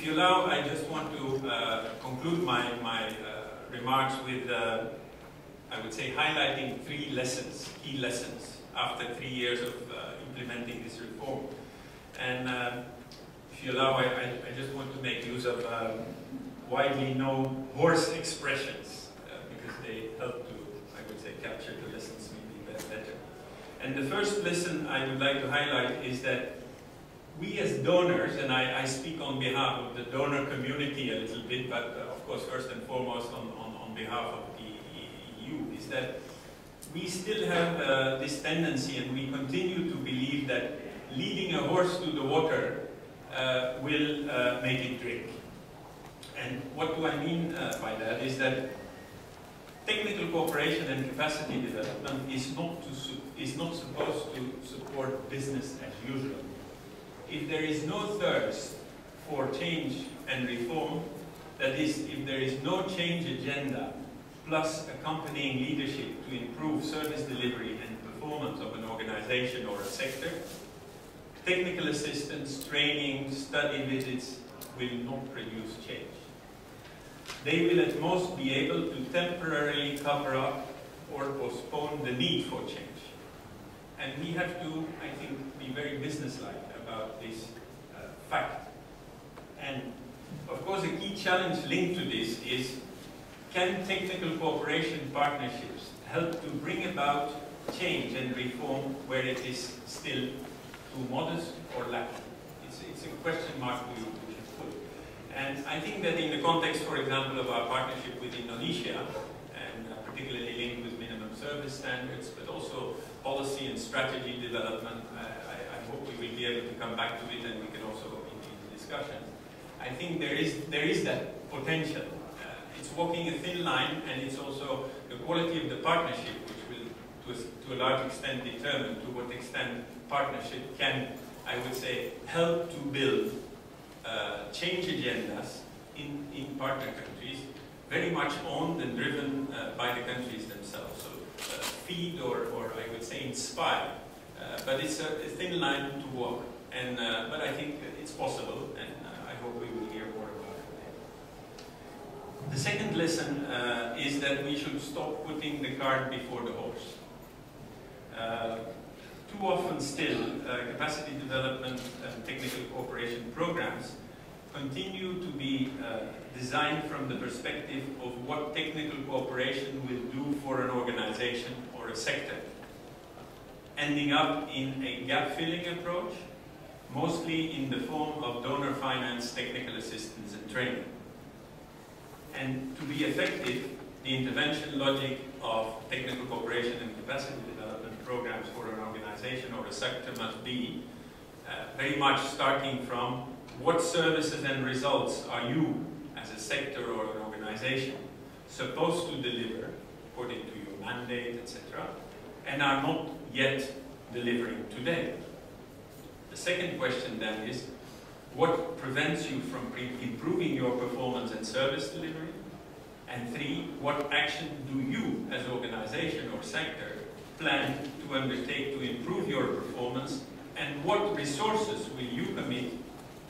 if you allow, I just want to conclude my remarks with, I would say, highlighting three lessons, key lessons, after 3 years of implementing this reform. And if you allow, I just want to make use of widely known horse expressions, because they help to, I would say, capture the lessons maybe better. And the first lesson I would like to highlight is that we as donors, and I speak on behalf of the donor community a little bit, but of course first and foremost on behalf of the EU, is that we still have this tendency, and we continue to believe that leading a horse to the water will make it drink. And what do I mean by that is that technical cooperation and capacity development is not supposed to support business as usual. If there is no thirst for change and reform, that is, if there is no change agenda plus accompanying leadership to improve service delivery and performance of an organization or a sector, technical assistance, training, study visits will not produce change. They will at most be able to temporarily cover up or postpone the need for change. And we have to, I think, be very businesslike about this fact. And of course, a key challenge linked to this is, can technical cooperation partnerships help to bring about change and reform where it is still too modest or lacking? It's a question mark we should put. And I think that in the context, for example, of our partnership with Indonesia, and particularly linked with minimum service standards, but also policy and strategy development, I hope we will be able to come back to it, and we can also go into the discussions. I think there is that potential. It's walking a thin line, and it's also the quality of the partnership which will, to a large extent, determine to what extent partnership can, I would say, help to build change agendas in partner countries, very much owned and driven by the countries themselves. So feed or I would say inspire. But it's a thin line to walk. And, but I think it's possible, and I hope we will hear more about it. The second lesson is that we should stop putting the cart before the horse. Too often still, capacity development and technical cooperation programs continue to be designed from the perspective of what technical cooperation will do for an organization or a sector, ending up in a gap-filling approach, mostly in the form of donor-financed technical assistance and training. And to be effective, the intervention logic of technical cooperation and capacity development programs for an organization or a sector must be very much starting from what services and results are you, as a sector or an organization, supposed to deliver according to your mandate, etc., and are not yet delivering today. The second question then is, what prevents you from improving your performance and service delivery? And three, what action do you, as organization or sector, plan to undertake to improve your performance, and what resources will you commit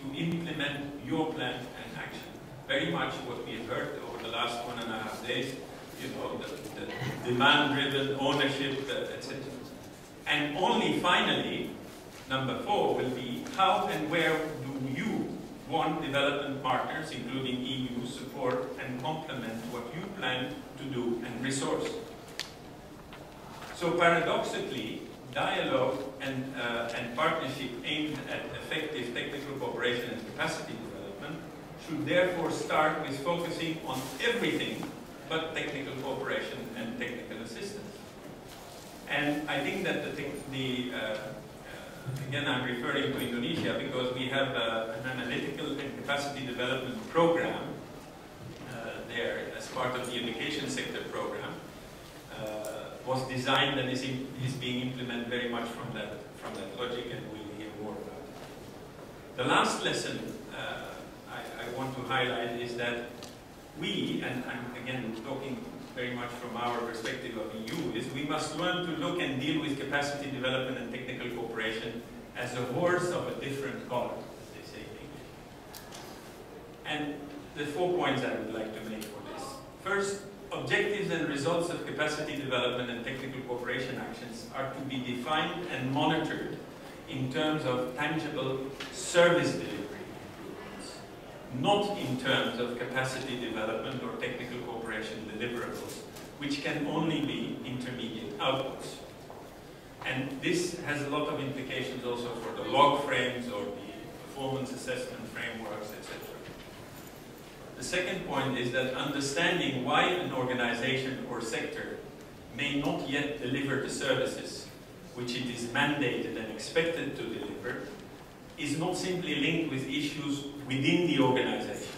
to implement your plan and action? Very much what we have heard over the last 1.5 days, you know, the demand-driven ownership, etc. And only finally, number 4 will be, how and where do you want development partners, including EU, support and complement what you plan to do and resource? So paradoxically, dialogue and partnership aimed at effective technical cooperation and capacity development should therefore start with focusing on everything but technical cooperation and technical assistance. And I think that again, I'm referring to Indonesia because we have an analytical and capacity development program there as part of the education sector program. Was designed and is being implemented very much from that logic, and we'll hear more about it. The last lesson I want to highlight is that we, and I'm again talking very much from our perspective of EU, is we must learn to look and deal with capacity development and technical cooperation as a horse of a different color, as they say in English. And the 4 points I would like to make for this. First, objectives and results of capacity development and technical cooperation actions are to be defined and monitored in terms of tangible service delivery improvements, not in terms of capacity development or technical cooperation deliverables, which can only be intermediate outputs. And this has a lot of implications also for the log frames or the performance assessment frameworks, etc. The second point is that understanding why an organization or sector may not yet deliver the services which it is mandated and expected to deliver is not simply linked with issues within the organization,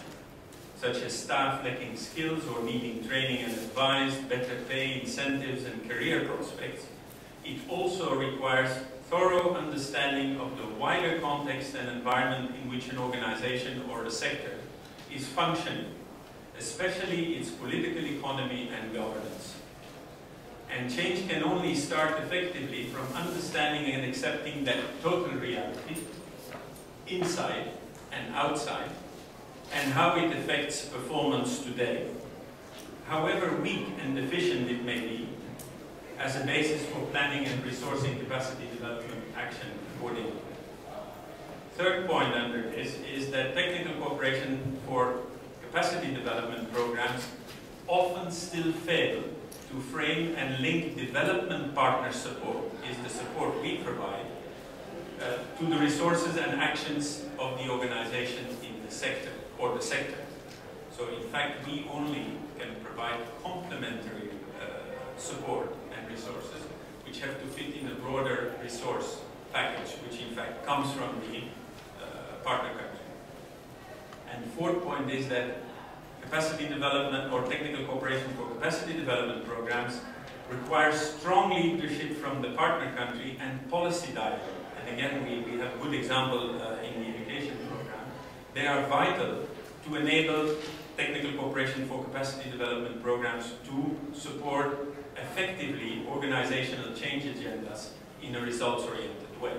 such as staff lacking skills or needing training and advice, better pay, incentives, and career prospects. It also requires thorough understanding of the wider context and environment in which an organization or a sector is functioning, especially its political economy and governance. And change can only start effectively from understanding and accepting that total reality, inside and outside, and how it affects performance today, however weak and deficient it may be, as a basis for planning and resourcing capacity development action accordingly. Third point under this is that technical cooperation for capacity development programs often still fail to frame and link development partner support, is the support we provide, to the resources and actions of the organization in the sector, or the sector. So in fact, we only can provide complementary support and resources, which have to fit in a broader resource package, which in fact comes from the partner country. And fourth point is that capacity development or technical cooperation for capacity development programs requires strong leadership from the partner country and policy dialogue. And again, we have a good example in the education program. They are vital to enable technical cooperation for capacity development programs to support effectively organizational change agendas in a results-oriented way.